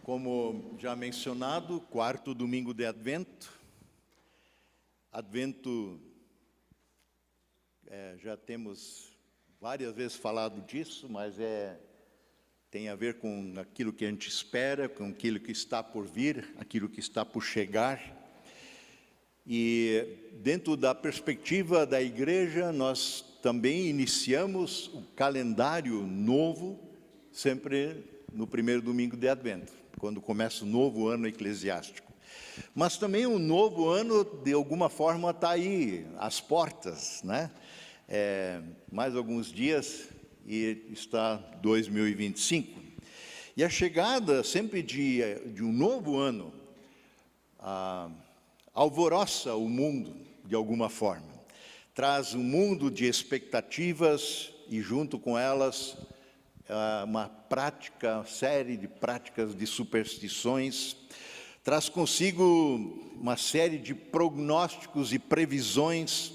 Como já mencionado, quarto domingo de Advento. Advento, já temos várias vezes falado disso, mas tem a ver com aquilo que a gente espera, com aquilo que está por vir, aquilo que está por chegar. E dentro da perspectiva da igreja, nós também iniciamos o calendário novo, sempre no primeiro domingo de Advento, quando começa o novo ano eclesiástico. Mas também o novo ano, de alguma forma, está aí, às portas, né? Mais alguns dias e está 2025. E a chegada sempre de um novo ano alvoroça o mundo, de alguma forma. Traz um mundo de expectativas e, junto com elas, uma série de práticas de superstições, traz consigo uma série de prognósticos e previsões,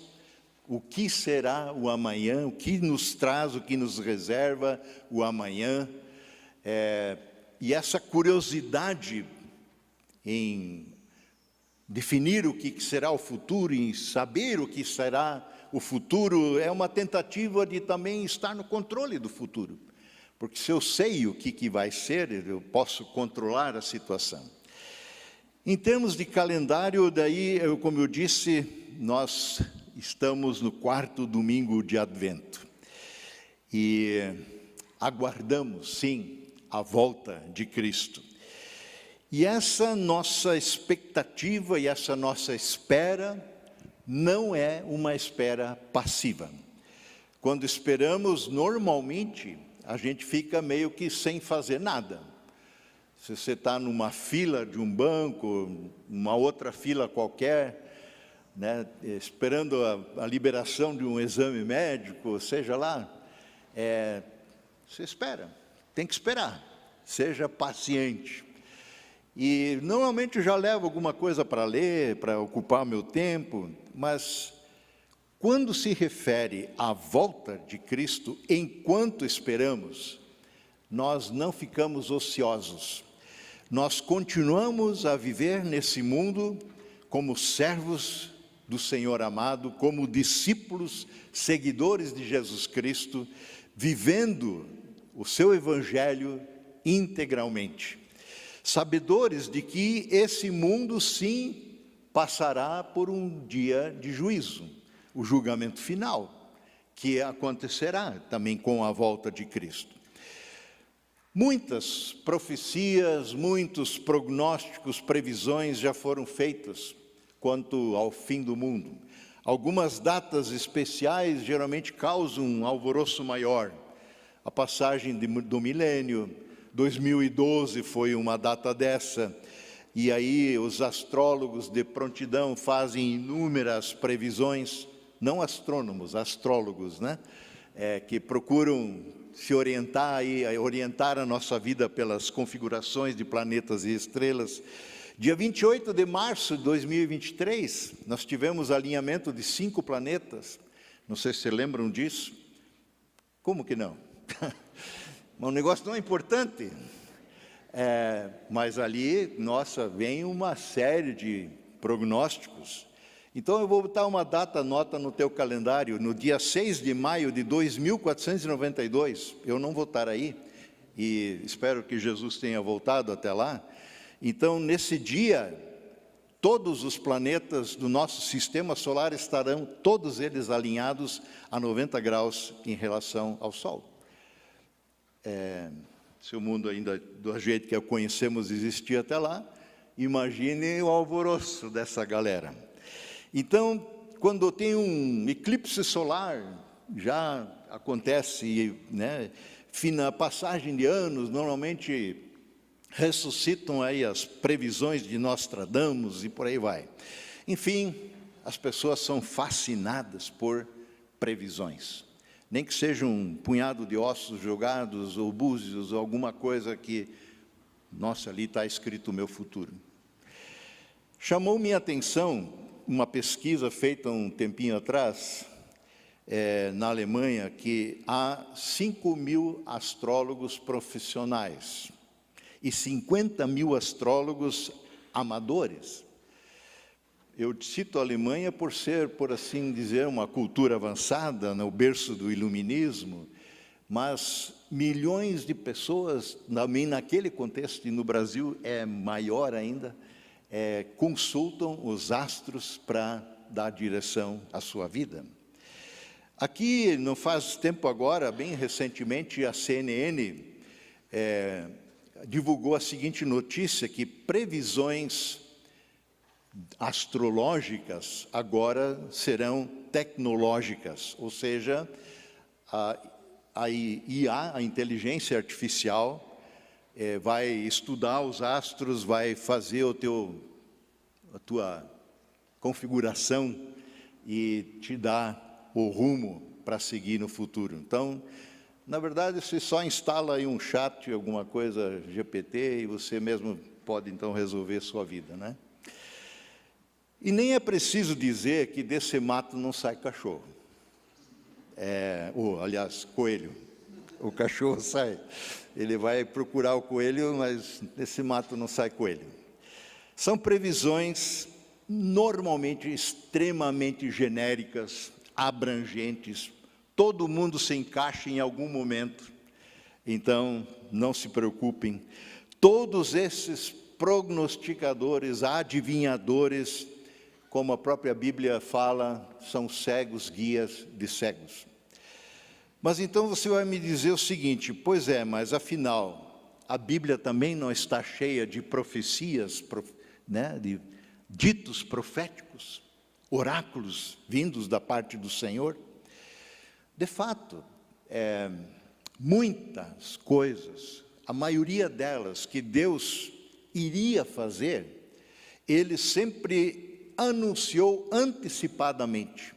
o que será o amanhã, o que nos traz, o que nos reserva o amanhã, e essa curiosidade em definir o que será o futuro, em saber o que será o futuro, é uma tentativa de também estar no controle do futuro. Porque se eu sei o que vai ser, eu posso controlar a situação. Em termos de calendário, daí, como eu disse, nós estamos no quarto domingo de Advento. E aguardamos, sim, a volta de Cristo. E essa nossa expectativa e essa nossa espera não é uma espera passiva. Quando esperamos, normalmente, a gente fica meio que sem fazer nada. Se você está numa fila de um banco, uma outra fila qualquer, né, esperando a liberação de um exame médico, seja lá, você espera, tem que esperar, seja paciente. E normalmente eu já levo alguma coisa para ler, para ocupar meu tempo, mas quando se refere à volta de Cristo, enquanto esperamos, nós não ficamos ociosos. Nós continuamos a viver nesse mundo como servos do Senhor amado, como discípulos, seguidores de Jesus Cristo, vivendo o seu Evangelho integralmente. Sabedores de que esse mundo, sim, passará por um dia de juízo, o julgamento final, que acontecerá também com a volta de Cristo. Muitas profecias, muitos prognósticos, previsões já foram feitas quanto ao fim do mundo. Algumas datas especiais geralmente causam um alvoroço maior. A passagem do milênio, 2012 foi uma data dessa, e aí os astrólogos de prontidão fazem inúmeras previsões, não astrônomos, astrólogos, né? Que procuram se orientar e orientar a nossa vida pelas configurações de planetas e estrelas. Dia 28 de março de 2023, nós tivemos alinhamento de 5 planetas, não sei se vocês lembram disso. Como que não? Um negócio tão importante. Mas ali, nossa, vem uma série de prognósticos. Então eu vou botar uma nota no teu calendário, no dia 6 de maio de 2492, eu não vou estar aí, e espero que Jesus tenha voltado até lá. Então, nesse dia, todos os planetas do nosso sistema solar estarão, todos eles alinhados a 90 graus em relação ao Sol. Se o mundo ainda, do jeito que o conhecemos, existia até lá, imagine o alvoroço dessa galera. Então, quando tem um eclipse solar, já acontece, né, na passagem de anos, normalmente ressuscitam aí as previsões de Nostradamus e por aí vai. Enfim, as pessoas são fascinadas por previsões. Nem que seja um punhado de ossos jogados, ou búzios, ou alguma coisa que, nossa, ali está escrito o meu futuro. Chamou minha atenção uma pesquisa feita um tempinho atrás, na Alemanha, que há 5.000 astrólogos profissionais. e 50 mil astrólogos amadores. Eu cito a Alemanha por ser, por assim dizer, uma cultura avançada, no berço do iluminismo, mas milhões de pessoas, também naquele contexto, e no Brasil é maior ainda, consultam os astros para dar direção à sua vida. Aqui, não faz tempo agora, bem recentemente, a CNN divulgou a seguinte notícia, que previsões astrológicas agora serão tecnológicas, ou seja, a IA, a inteligência artificial, vai estudar os astros, vai fazer a tua configuração e te dar o rumo para seguir no futuro. Então, na verdade, você só instala aí um chat, alguma coisa GPT, e você mesmo pode então resolver sua vida, né? E nem é preciso dizer que desse mato não sai cachorro. Aliás, coelho. O cachorro sai. Ele vai procurar o coelho, mas desse mato não sai coelho. São previsões normalmente extremamente genéricas, abrangentes. Todo mundo se encaixa em algum momento. Então, não se preocupem. Todos esses prognosticadores, adivinhadores, como a própria Bíblia fala, são cegos, guias de cegos. Mas então você vai me dizer o seguinte, pois mas afinal, a Bíblia também não está cheia de profecias, né, de ditos proféticos, oráculos vindos da parte do Senhor? De fato, muitas coisas, a maioria delas que Deus iria fazer, Ele sempre anunciou antecipadamente.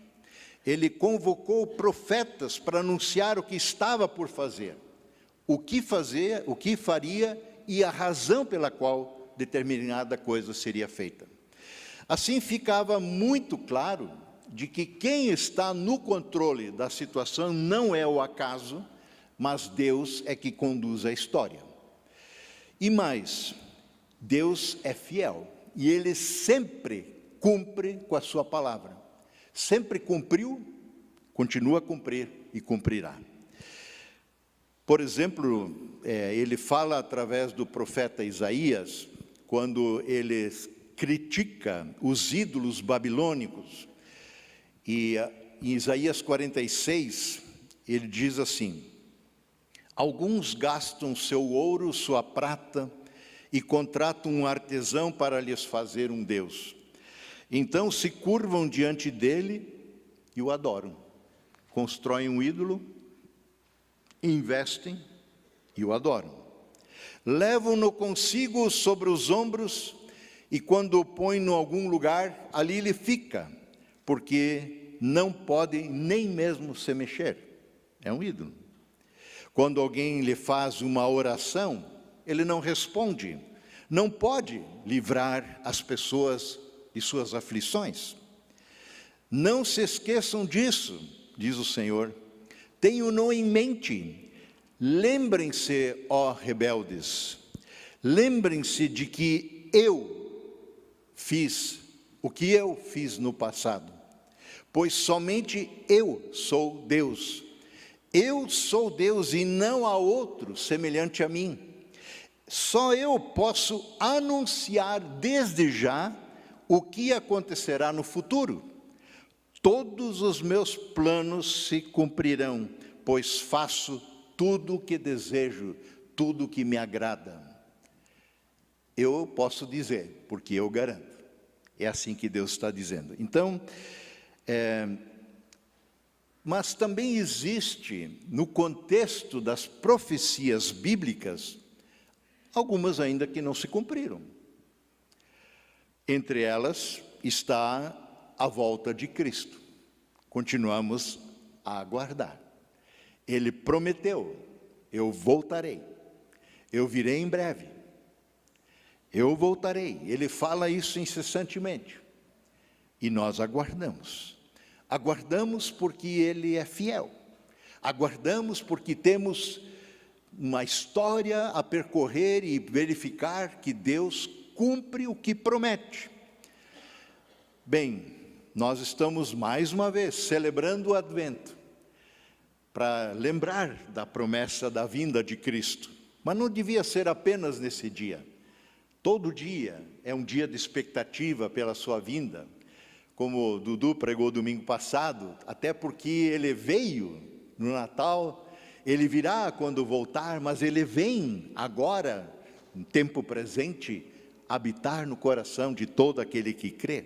Ele convocou profetas para anunciar o que estava por fazer, o que faria e a razão pela qual determinada coisa seria feita. Assim ficava muito claro de que quem está no controle da situação não é o acaso, mas Deus é que conduz a história. E mais, Deus é fiel e Ele sempre cumpre com a sua palavra. Sempre cumpriu, continua a cumprir e cumprirá. Por exemplo, ele fala através do profeta Isaías, quando ele critica os ídolos babilônicos. E em Isaías 46, ele diz assim: alguns gastam seu ouro, sua prata, e contratam um artesão para lhes fazer um Deus. Então se curvam diante dele e o adoram. Constroem um ídolo, investem e o adoram. Levam-no consigo sobre os ombros e quando o põem em algum lugar, ali ele fica, porque não pode nem mesmo se mexer. É um ídolo. Quando alguém lhe faz uma oração, ele não responde. Não pode livrar as pessoas de suas aflições. Não se esqueçam disso, diz o Senhor. Tenham-no em mente. Lembrem-se, ó rebeldes. Lembrem-se de que eu fiz o que eu fiz no passado. Pois somente eu sou Deus. Eu sou Deus e não há outro semelhante a mim. Só eu posso anunciar desde já o que acontecerá no futuro. Todos os meus planos se cumprirão, pois faço tudo o que desejo, tudo o que me agrada. Eu posso dizer, porque eu garanto. É assim que Deus está dizendo. Então, mas também existe, no contexto das profecias bíblicas, algumas ainda que não se cumpriram. Entre elas está a volta de Cristo. Continuamos a aguardar. Ele prometeu, eu voltarei, eu virei em breve, eu voltarei. Ele fala isso incessantemente. E nós aguardamos. Aguardamos porque Ele é fiel. Aguardamos porque temos uma história a percorrer e verificar que Deus cumpre o que promete. Bem, nós estamos mais uma vez celebrando o Advento, para lembrar da promessa da vinda de Cristo. Mas não devia ser apenas nesse dia. Todo dia é um dia de expectativa pela sua vinda. Como o Dudu pregou domingo passado, até porque ele veio no Natal, ele virá quando voltar, mas ele vem agora, no tempo presente, habitar no coração de todo aquele que crê.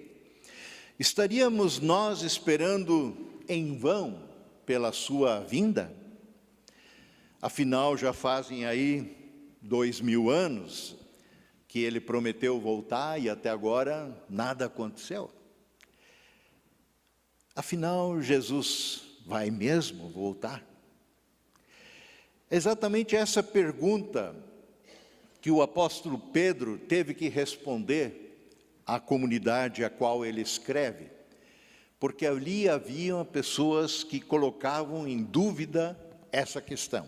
Estaríamos nós esperando em vão pela sua vinda? Afinal, já fazem aí 2000 anos que ele prometeu voltar e até agora nada aconteceu. Afinal, Jesus vai mesmo voltar? Exatamente essa pergunta que o apóstolo Pedro teve que responder à comunidade a qual ele escreve, porque ali haviam pessoas que colocavam em dúvida essa questão.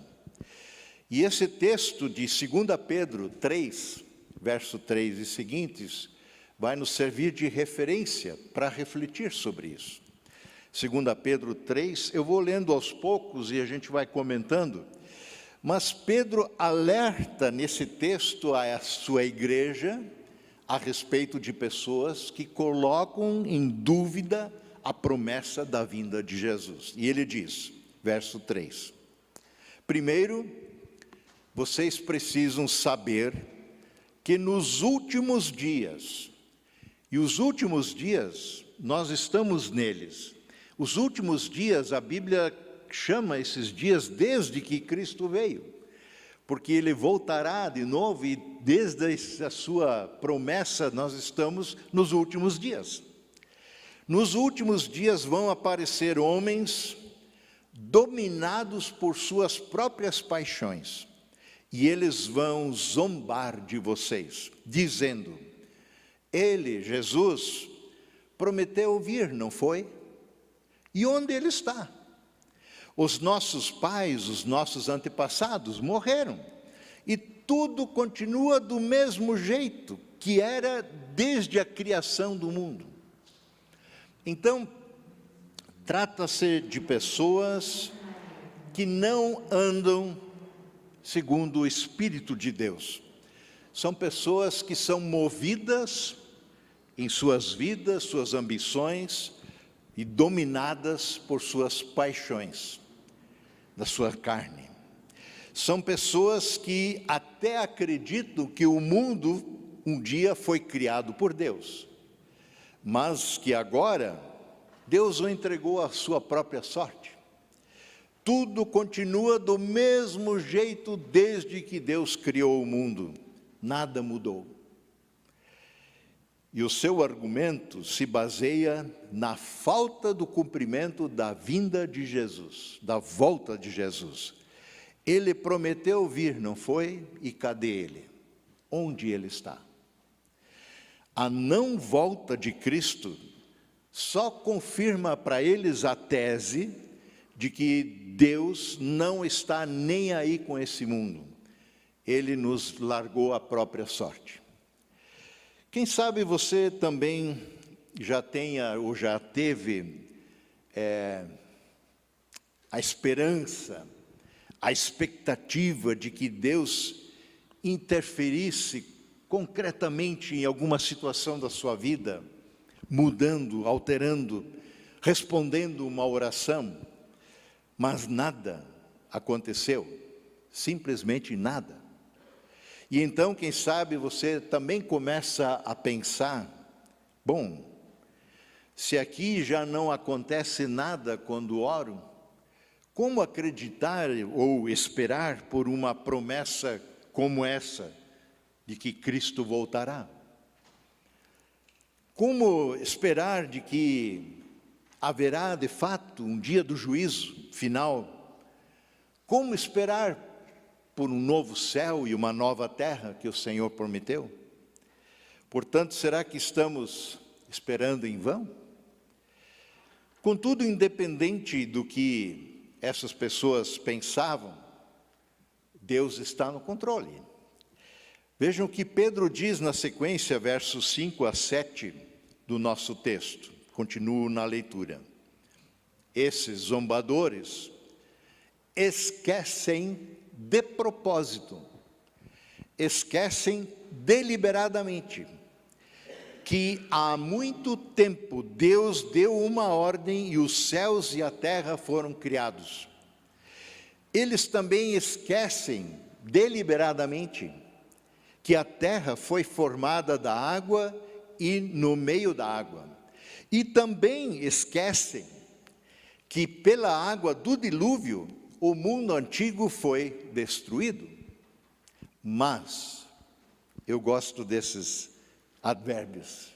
E esse texto de 2 Pedro 3, verso 3 e seguintes, vai nos servir de referência para refletir sobre isso. 2 Pedro 3, eu vou lendo aos poucos e a gente vai comentando, mas Pedro alerta nesse texto a sua igreja a respeito de pessoas que colocam em dúvida a promessa da vinda de Jesus. E ele diz, verso 3, primeiro, vocês precisam saber que nos últimos dias, e os últimos dias, nós estamos neles. Os últimos dias, a Bíblia chama esses dias desde que Cristo veio, porque ele voltará de novo e desde a sua promessa nós estamos nos últimos dias. Nos últimos dias vão aparecer homens dominados por suas próprias paixões, e eles vão zombar de vocês, dizendo, ele, Jesus, prometeu vir, não foi? E onde ele está? Os nossos pais, os nossos antepassados morreram, e tudo continua do mesmo jeito que era desde a criação do mundo. Então, trata-se de pessoas que não andam segundo o Espírito de Deus. São pessoas que são movidas em suas vidas, suas ambições, e dominadas por suas paixões, da sua carne. São pessoas que até acreditam que o mundo um dia foi criado por Deus, mas que agora Deus o entregou à sua própria sorte. Tudo continua do mesmo jeito desde que Deus criou o mundo, nada mudou. E o seu argumento se baseia na falta do cumprimento da vinda de Jesus, da volta de Jesus. Ele prometeu vir, não foi? E cadê ele? Onde ele está? A não volta de Cristo só confirma para eles a tese de que Deus não está nem aí com esse mundo. Ele nos largou à própria sorte. Quem sabe você também já tenha ou já teve a esperança, a expectativa de que Deus interferisse concretamente em alguma situação da sua vida, mudando, alterando, respondendo uma oração, mas nada aconteceu, simplesmente nada. E então, quem sabe, você também começa a pensar, bom, se aqui já não acontece nada quando oro, como acreditar ou esperar por uma promessa como essa, de que Cristo voltará? Como esperar de que haverá de fato um dia do juízo final? Como esperar por um novo céu e uma nova terra que o Senhor prometeu? Portanto, será que estamos esperando em vão? Contudo, independente do que essas pessoas pensavam, Deus está no controle. Vejam o que Pedro diz na sequência, versos 5 a 7 do nosso texto. Continuo na leitura. Esses zombadores esquecem de propósito, esquecem deliberadamente, que há muito tempo Deus deu uma ordem e os céus e a terra foram criados. Eles também esquecem deliberadamente que a terra foi formada da água e no meio da água. E também esquecem que pela água do dilúvio o mundo antigo foi destruído. Mas, eu gosto desses advérbios,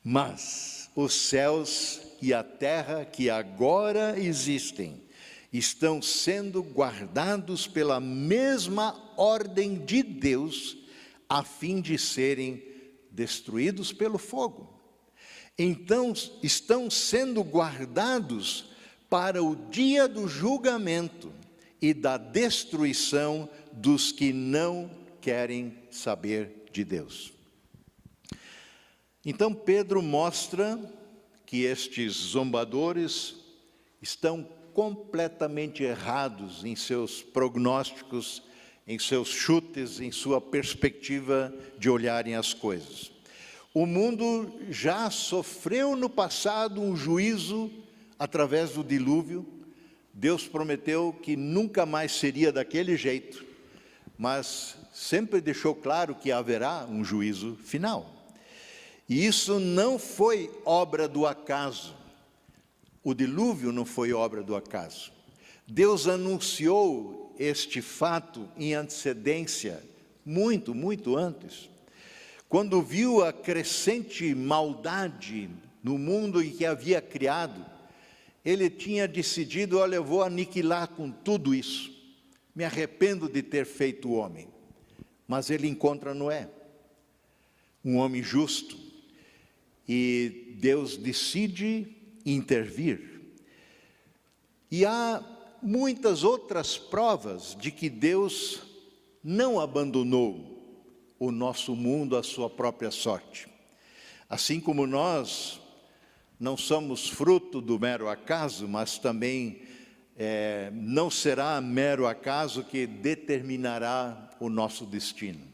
mas os céus e a terra que agora existem estão sendo guardados pela mesma ordem de Deus, a fim de serem destruídos pelo fogo. Então, estão sendo guardados para o dia do julgamento e da destruição dos que não querem saber de Deus. Então, Pedro mostra que estes zombadores estão completamente errados em seus prognósticos, em seus chutes, em sua perspectiva de olharem as coisas. O mundo já sofreu no passado um juízo através do dilúvio. Deus prometeu que nunca mais seria daquele jeito, mas sempre deixou claro que haverá um juízo final. E isso não foi obra do acaso. O dilúvio não foi obra do acaso. Deus anunciou este fato em antecedência, muito, muito antes. Quando viu a crescente maldade no mundo em que havia criado, ele tinha decidido: olha, eu vou aniquilar com tudo isso. Me arrependo de ter feito o homem. Mas ele encontra Noé, um homem justo, e Deus decide intervir. E há muitas outras provas de que Deus não abandonou o nosso mundo à sua própria sorte. Assim como nós não somos fruto do mero acaso, mas também não será mero acaso que determinará o nosso destino.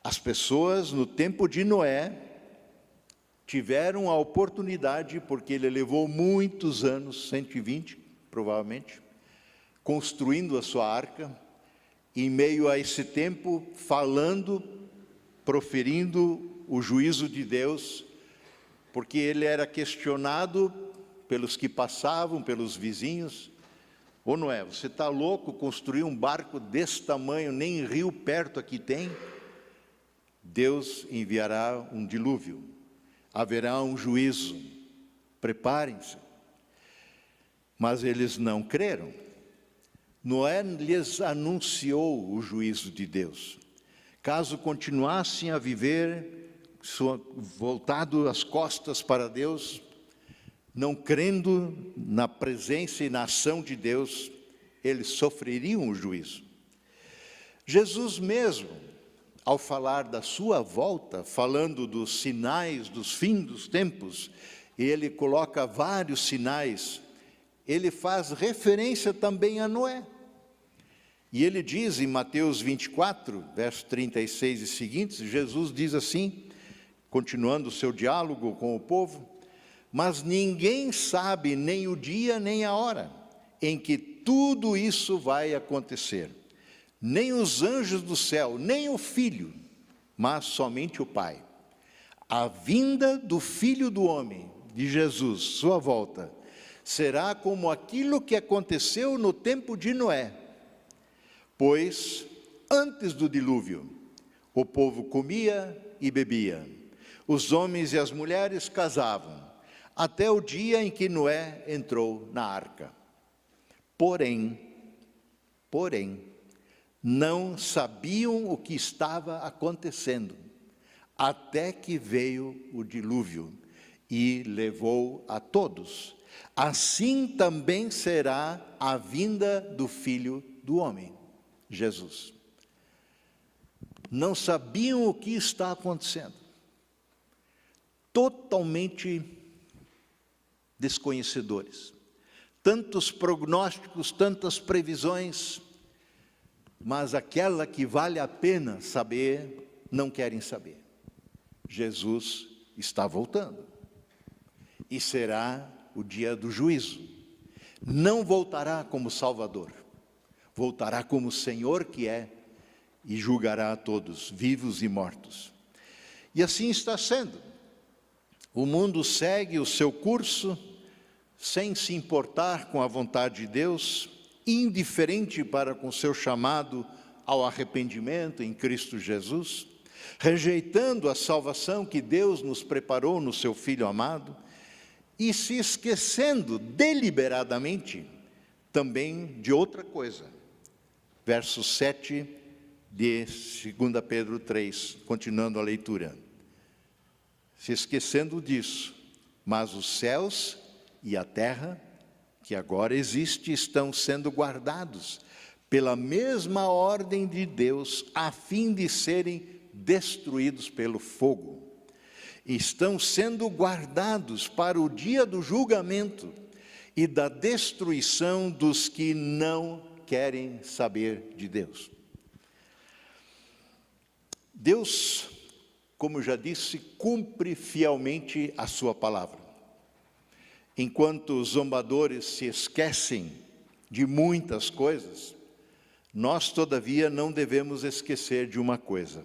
As pessoas no tempo de Noé tiveram a oportunidade, porque ele levou muitos anos, 120 provavelmente, construindo a sua arca, em meio a esse tempo, falando, proferindo o juízo de Deus, porque ele era questionado pelos que passavam, pelos vizinhos: ô Noé, você está louco construir um barco desse tamanho, nem rio perto aqui tem? Deus enviará um dilúvio, haverá um juízo, preparem-se. Mas eles não creram. Noé lhes anunciou o juízo de Deus. Caso continuassem a viver voltado as costas para Deus, não crendo na presença e na ação de Deus, eles sofreriam o juízo. Jesus mesmo, ao falar da sua volta, falando dos sinais dos fins dos tempos, e ele coloca vários sinais, ele faz referência também a Noé. E ele diz em Mateus 24, versos 36 e seguintes, Jesus diz assim, continuando o seu diálogo com o povo: mas ninguém sabe nem o dia nem a hora em que tudo isso vai acontecer, nem os anjos do céu, nem o Filho, mas somente o Pai. A vinda do Filho do Homem, de Jesus, sua volta, será como aquilo que aconteceu no tempo de Noé. Pois, antes do dilúvio, o povo comia e bebia, os homens e as mulheres casavam, até o dia em que Noé entrou na arca. Porém, não sabiam o que estava acontecendo, até que veio o dilúvio e levou a todos. Assim também será a vinda do Filho do Homem. Jesus. Não sabiam o que está acontecendo. Totalmente desconhecedores. Tantos prognósticos, tantas previsões, mas aquela que vale a pena saber, não querem saber. Jesus está voltando. E será o dia do juízo. Não voltará como Salvador. Voltará como Senhor que é e julgará a todos, vivos e mortos. E assim está sendo. O mundo segue o seu curso, sem se importar com a vontade de Deus, indiferente para com seu chamado ao arrependimento em Cristo Jesus, rejeitando a salvação que Deus nos preparou no seu Filho amado, e se esquecendo deliberadamente também de outra coisa. Verso 7 de 2 Pedro 3, continuando a leitura. Se esquecendo disso, mas os céus e a terra, que agora existe, estão sendo guardados pela mesma ordem de Deus, a fim de serem destruídos pelo fogo. Estão sendo guardados para o dia do julgamento e da destruição dos que não querem saber de Deus. Deus, como já disse, cumpre fielmente a sua palavra. Enquanto os zombadores se esquecem de muitas coisas, nós, todavia, não devemos esquecer de uma coisa.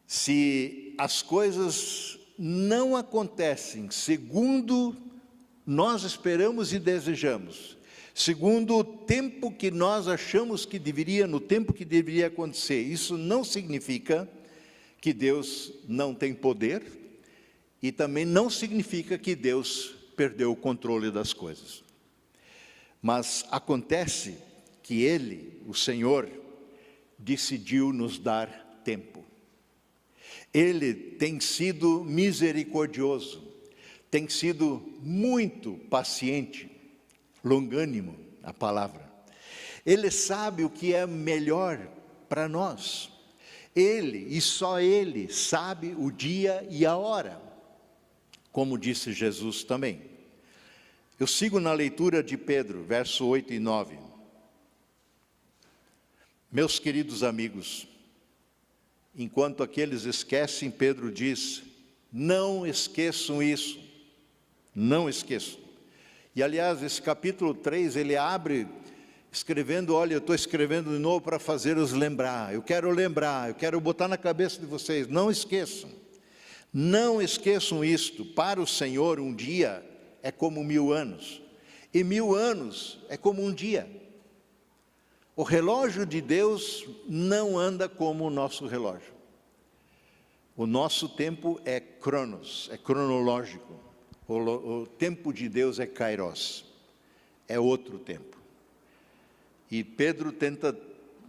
Se as coisas não acontecem segundo nós esperamos e desejamos, segundo o tempo que nós achamos que deveria, no tempo que deveria acontecer, isso não significa que Deus não tem poder e também não significa que Deus perdeu o controle das coisas. Mas acontece que Ele, o Senhor, decidiu nos dar tempo. Ele tem sido misericordioso, tem sido muito paciente, longânimo, a palavra. Ele sabe o que é melhor para nós. Ele, e só Ele, sabe o dia e a hora, como disse Jesus também. Eu sigo na leitura de Pedro, verso 8 e 9. Meus queridos amigos, enquanto aqueles esquecem, Pedro diz, não esqueçam isso, não esqueçam. E aliás, esse capítulo 3, ele abre escrevendo, olha, eu estou escrevendo de novo para fazer-os lembrar, eu quero botar na cabeça de vocês, não esqueçam isto, para o Senhor um dia é como 1000 anos, e 1000 anos é como um dia. O relógio de Deus não anda como o nosso relógio. O nosso tempo é cronos, é cronológico. O tempo de Deus é kairos, é outro tempo. E Pedro tenta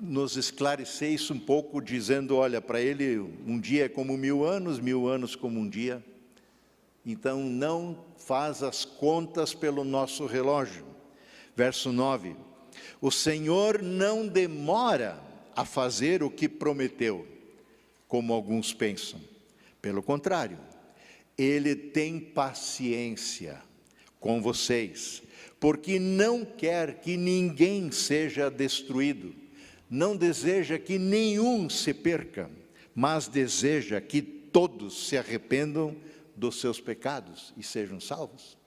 nos esclarecer isso um pouco, dizendo, olha, para ele um dia é como 1000 anos, 1000 anos como um dia. Então não faz as contas pelo nosso relógio. Verso 9. O Senhor não demora a fazer o que prometeu, como alguns pensam. Pelo contrário, Ele tem paciência com vocês, porque não quer que ninguém seja destruído, não deseja que nenhum se perca, mas deseja que todos se arrependam dos seus pecados e sejam salvos.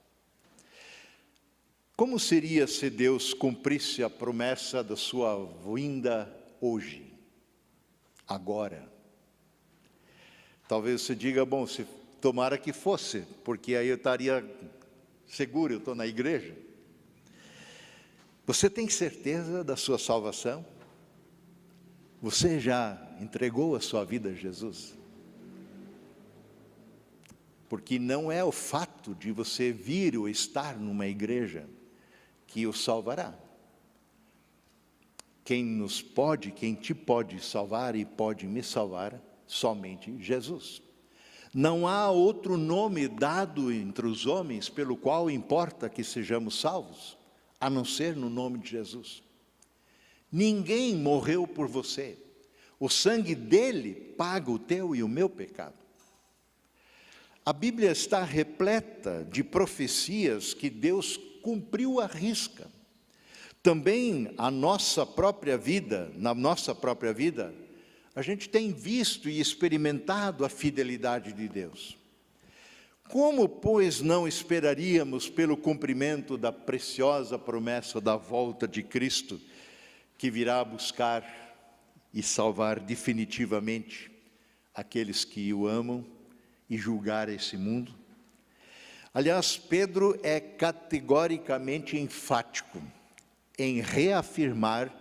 Como seria se Deus cumprisse a promessa da sua vinda hoje, agora? Talvez você diga, bom, se tomara que fosse, porque aí eu estaria seguro, eu estou na igreja. Você tem certeza da sua salvação? Você já entregou a sua vida a Jesus? Porque não é o fato de você vir ou estar numa igreja que o salvará. Quem te pode salvar e pode me salvar, somente Jesus. Não há outro nome dado entre os homens pelo qual importa que sejamos salvos, a não ser no nome de Jesus. Ninguém morreu por você. O sangue dele paga o teu e o meu pecado. A Bíblia está repleta de profecias que Deus cumpriu à risca. Também na nossa própria vida, a gente tem visto e experimentado a fidelidade de Deus. Como, pois, não esperaríamos pelo cumprimento da preciosa promessa da volta de Cristo, que virá buscar e salvar definitivamente aqueles que o amam e julgar esse mundo? Aliás, Pedro é categoricamente enfático em reafirmar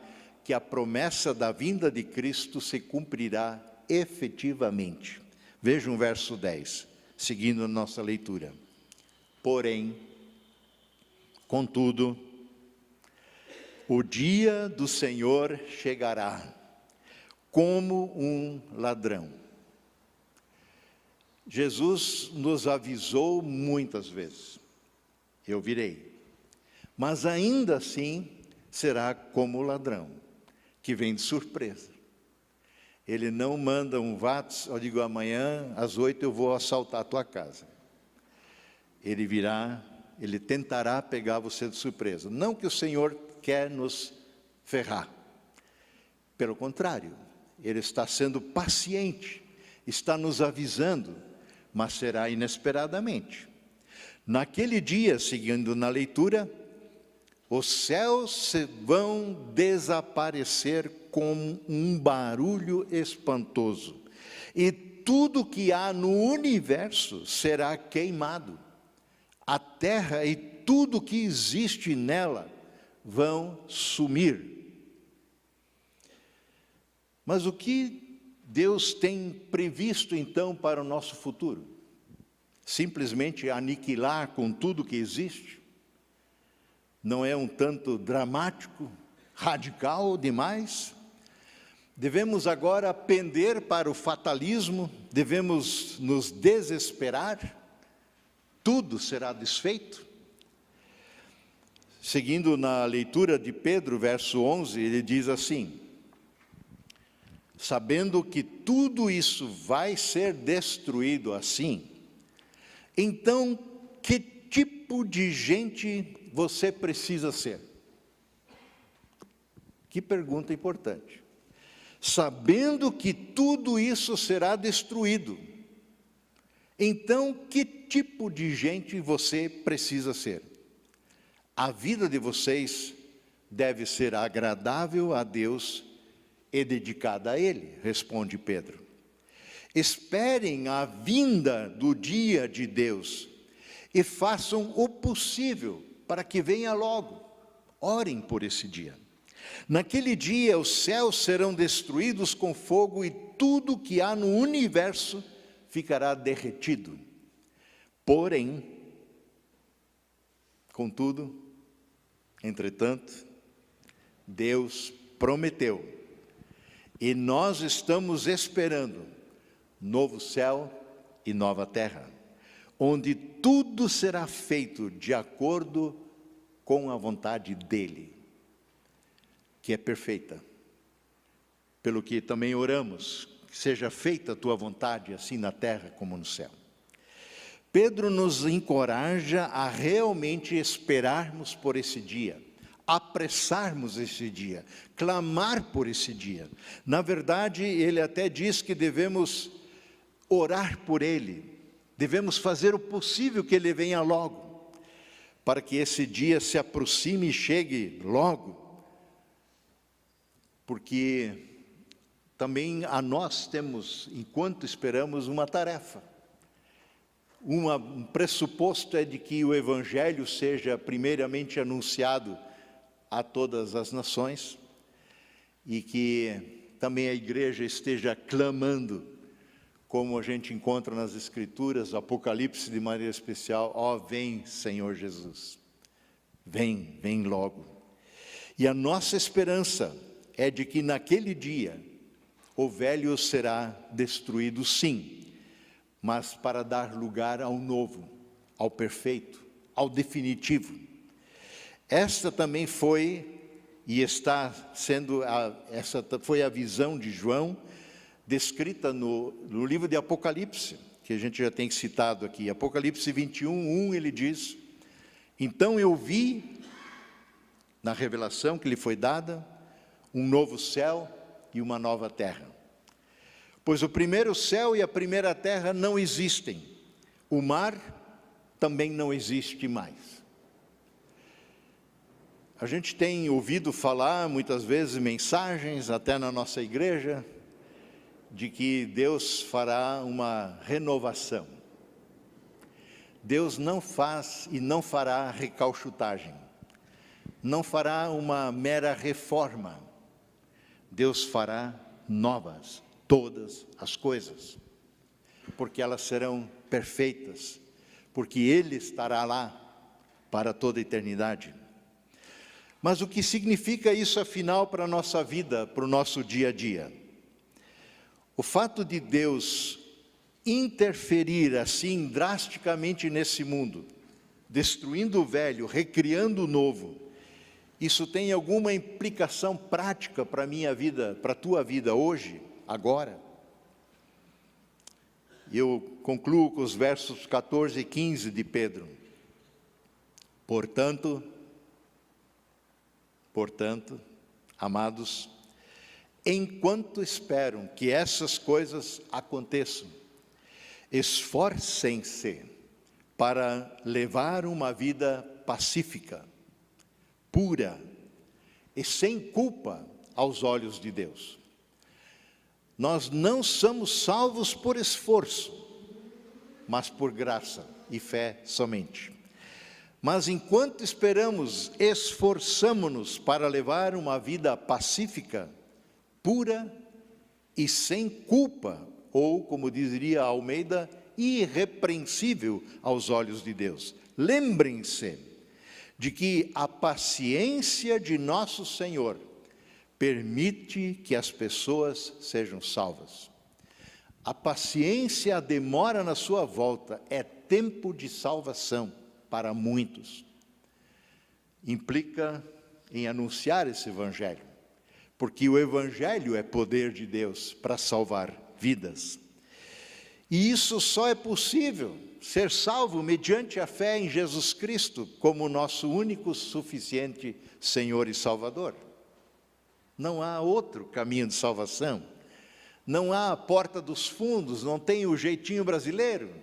que a promessa da vinda de Cristo se cumprirá efetivamente. Vejam o verso 10, seguindo a nossa leitura. Porém, contudo, o dia do Senhor chegará como um ladrão. Jesus nos avisou muitas vezes, eu virei, mas ainda assim será como o ladrão, que vem de surpresa. Ele não manda um VATS, eu digo, amanhã às 8 eu vou assaltar a tua casa. Ele virá, ele tentará pegar você de surpresa. Não que o Senhor quer nos ferrar, pelo contrário, Ele está sendo paciente, está nos avisando, mas será inesperadamente. Naquele dia, seguindo na leitura, os céus vão desaparecer com um barulho espantoso, e tudo que há no universo será queimado. A terra e tudo que existe nela vão sumir. Mas o que Deus tem previsto então para o nosso futuro? Simplesmente aniquilar com tudo que existe? Não é um tanto dramático, radical demais? Devemos agora pender para o fatalismo? Devemos nos desesperar? Tudo será desfeito? Seguindo na leitura de Pedro, verso 11, ele diz assim: sabendo que tudo isso vai ser destruído assim, então que tipo de gente você precisa ser? Que pergunta importante. Sabendo que tudo isso será destruído, então que tipo de gente você precisa ser? A vida de vocês deve ser agradável a Deus e dedicada a Ele, responde Pedro. Esperem a vinda do dia de Deus e façam o possível para que venha logo. Orem por esse dia. Naquele dia os céus serão destruídos com fogo e tudo que há no universo ficará derretido. Porém, contudo, entretanto, Deus prometeu, e nós estamos esperando, novo céu e nova terra, onde tudo será feito de acordo com a vontade dEle, que é perfeita. Pelo que também oramos, que seja feita a tua vontade, assim na terra como no céu. Pedro nos encoraja a realmente esperarmos por esse dia, apressarmos esse dia, clamar por esse dia. Na verdade, ele até diz que devemos orar por ele, devemos fazer o possível que ele venha logo, para que esse dia se aproxime e chegue logo, porque também a nós temos, enquanto esperamos, uma tarefa. Um pressuposto é de que o Evangelho seja primeiramente anunciado a todas as nações, e que também a igreja esteja clamando, como a gente encontra nas Escrituras, Apocalipse de maneira especial: ó, vem Senhor Jesus, vem logo. E a nossa esperança é de que naquele dia o velho será destruído, sim, mas para dar lugar ao novo, ao perfeito, ao definitivo. Esta também foi e está sendo, essa foi a visão de João, descrita no livro de Apocalipse, que a gente já tem citado aqui. Apocalipse 21, ele diz: então eu vi, na revelação que lhe foi dada, um novo céu e uma nova terra. Pois o primeiro céu e a primeira terra não existem, o mar também não existe mais. A gente tem ouvido falar muitas vezes mensagens, até na nossa igreja, de que Deus fará uma renovação. Deus não faz e não fará recalchutagem, não fará uma mera reforma. Deus fará novas todas as coisas, porque elas serão perfeitas, porque Ele estará lá para toda a eternidade. Mas o que significa isso afinal para a nossa vida, para o nosso dia a dia? O fato de Deus interferir assim drasticamente nesse mundo, destruindo o velho, recriando o novo, isso tem alguma implicação prática para a minha vida, para a tua vida hoje, agora? Eu concluo com os versos 14 e 15 de Pedro. Portanto, amados, enquanto esperam que essas coisas aconteçam, esforcem-se para levar uma vida pacífica, pura e sem culpa aos olhos de Deus. Nós não somos salvos por esforço, mas por graça e fé somente. Mas enquanto esperamos, esforçamo-nos para levar uma vida pacífica, pura e sem culpa, ou, como diria Almeida, irrepreensível aos olhos de Deus. Lembrem-se de que a paciência de nosso Senhor permite que as pessoas sejam salvas. A paciência, a demora na sua volta, é tempo de salvação para muitos. Implica em anunciar esse Evangelho, porque o Evangelho é poder de Deus para salvar vidas. E isso só é possível, ser salvo mediante a fé em Jesus Cristo, como nosso único, suficiente Senhor e Salvador. Não há outro caminho de salvação. Não há a porta dos fundos, não tem o jeitinho brasileiro.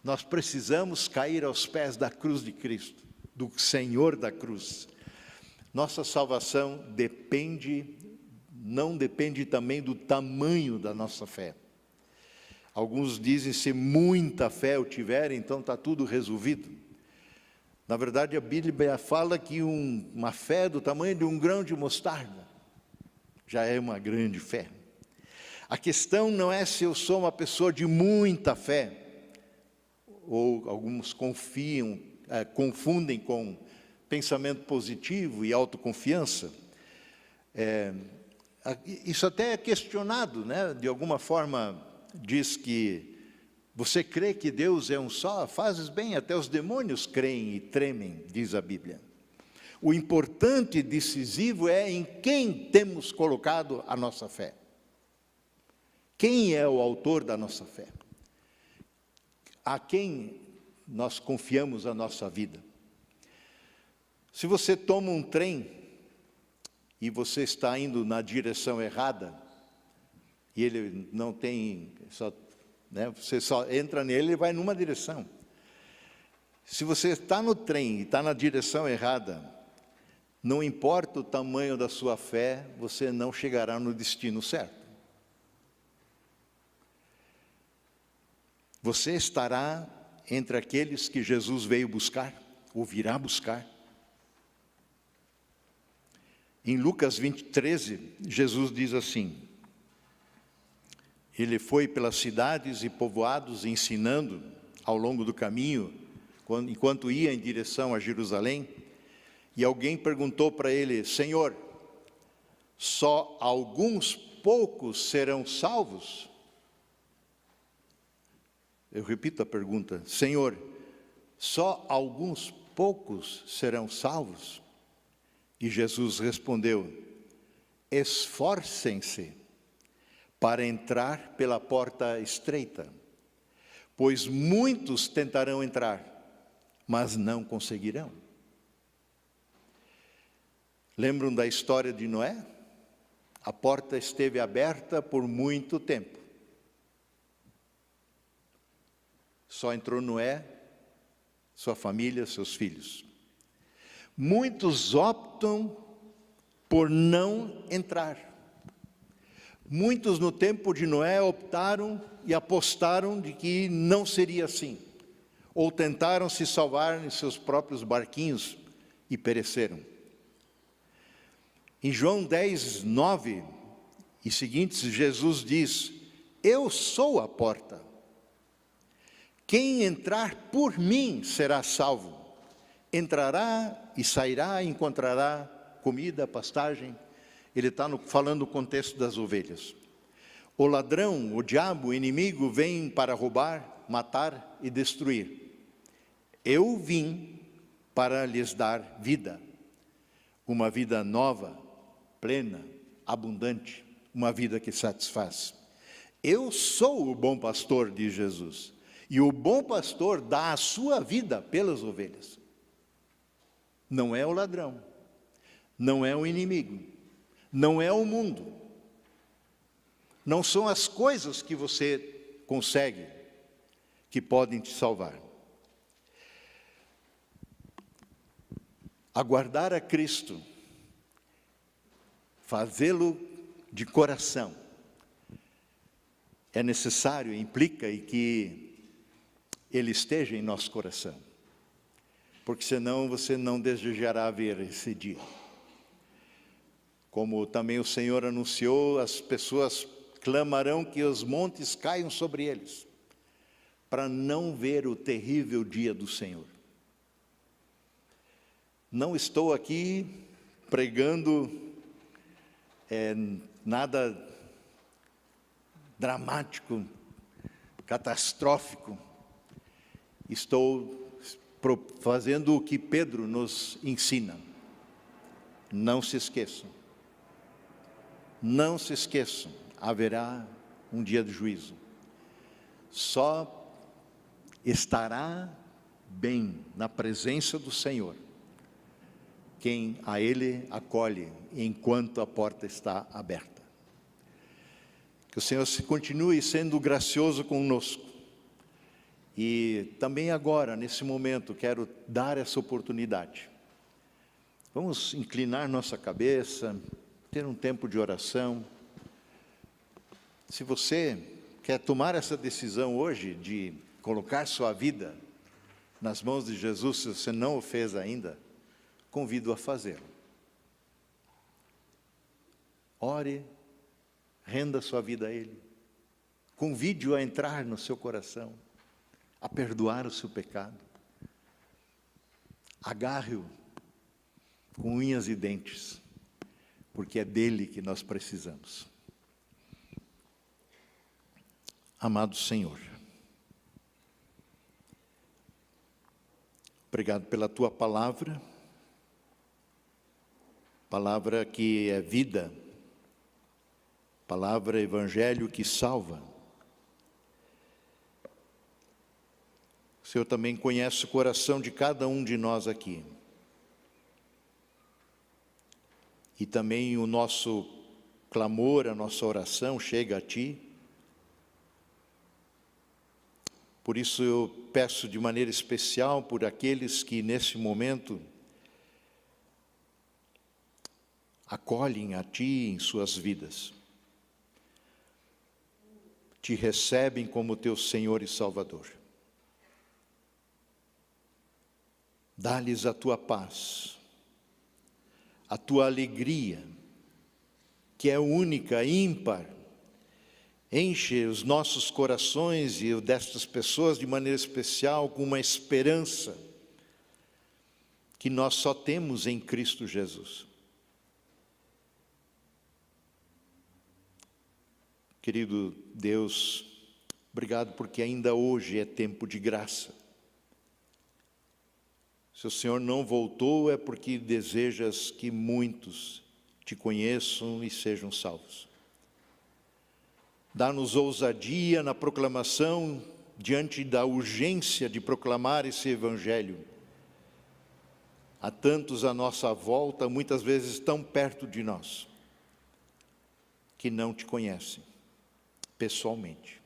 Nós precisamos cair aos pés da cruz de Cristo, do Senhor da cruz. Nossa salvação não depende também do tamanho da nossa fé. Alguns dizem, se muita fé eu tiver, então está tudo resolvido. Na verdade, a Bíblia fala que uma fé do tamanho de um grão de mostarda já é uma grande fé. A questão não é se eu sou uma pessoa de muita fé, ou alguns confundem com pensamento positivo e autoconfiança. Isso até é questionado, né? De alguma forma, diz que você crê que Deus é um só? Fazes bem, até os demônios creem e tremem, diz a Bíblia. O importante e decisivo é em quem temos colocado a nossa fé. Quem é o autor da nossa fé? A quem nós confiamos a nossa vida? Se você toma um trem e você está indo na direção errada, e ele não tem, você só entra nele e vai numa direção. Se você está no trem e está na direção errada, não importa o tamanho da sua fé, você não chegará no destino certo. Você estará entre aqueles que Jesus veio buscar, ou virá buscar. Em Lucas 20:13, Jesus diz assim: Ele foi pelas cidades e povoados ensinando ao longo do caminho, enquanto ia em direção a Jerusalém, e alguém perguntou para ele: Senhor, só alguns poucos serão salvos? Eu repito a pergunta: Senhor, só alguns poucos serão salvos? E Jesus respondeu: esforcem-se para entrar pela porta estreita, pois muitos tentarão entrar, mas não conseguirão. Lembram da história de Noé? A porta esteve aberta por muito tempo. Só entrou Noé, sua família, seus filhos. Muitos optam por não entrar. Muitos no tempo de Noé optaram e apostaram de que não seria assim. Ou tentaram se salvar em seus próprios barquinhos e pereceram. Em João 10, 9 e seguintes, Jesus diz: eu sou a porta. Quem entrar por mim será salvo. Entrará e sairá e encontrará comida, pastagem. Ele está falando no contexto das ovelhas. O ladrão, o diabo, o inimigo, vem para roubar, matar e destruir. Eu vim para lhes dar vida. Uma vida nova, plena, abundante. Uma vida que satisfaz. Eu sou o bom pastor, diz Jesus. E o bom pastor dá a sua vida pelas ovelhas. Não é o ladrão, não é o inimigo, não é o mundo. Não são as coisas que você consegue que podem te salvar. Aguardar a Cristo, fazê-lo de coração, é necessário, implica e que Ele esteja em nosso coração, porque senão você não desejará ver esse dia. Como também o Senhor anunciou, as pessoas clamarão que os montes caiam sobre eles, para não ver o terrível dia do Senhor. Não estou aqui pregando nada dramático, catastrófico. Estou fazendo o que Pedro nos ensina. Não se esqueçam. Não se esqueçam, haverá um dia de juízo. Só estará bem na presença do Senhor quem a Ele acolhe enquanto a porta está aberta. Que o Senhor continue sendo gracioso conosco. E também agora, nesse momento, quero dar essa oportunidade. Vamos inclinar nossa cabeça, ter um tempo de oração. Se você quer tomar essa decisão hoje de colocar sua vida nas mãos de Jesus, se você não o fez ainda, convido a fazê-lo. Ore, renda sua vida a Ele. Convide-o a entrar no seu coração, a perdoar o seu pecado. Agarre-o com unhas e dentes, porque é dele que nós precisamos. Amado Senhor, obrigado pela Tua palavra, palavra que é vida, palavra evangelho que salva. O Senhor também conhece o coração de cada um de nós aqui. E também o nosso clamor, a nossa oração chega a Ti. Por isso eu peço de maneira especial por aqueles que nesse momento acolhem a Ti em suas vidas. Te recebem como Teu Senhor e Salvador. Dá-lhes a Tua paz, a Tua alegria, que é única, ímpar. Enche os nossos corações e o destas pessoas de maneira especial com uma esperança que nós só temos em Cristo Jesus. Querido Deus, obrigado porque ainda hoje é tempo de graça. Se o Senhor não voltou, é porque desejas que muitos te conheçam e sejam salvos. Dá-nos ousadia na proclamação, diante da urgência de proclamar esse Evangelho. Há tantos à nossa volta, muitas vezes tão perto de nós, que não te conhecem pessoalmente.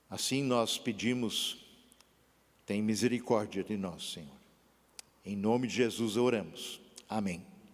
Assim nós pedimos, tem misericórdia de nós, Senhor. Em nome de Jesus oramos. Amém.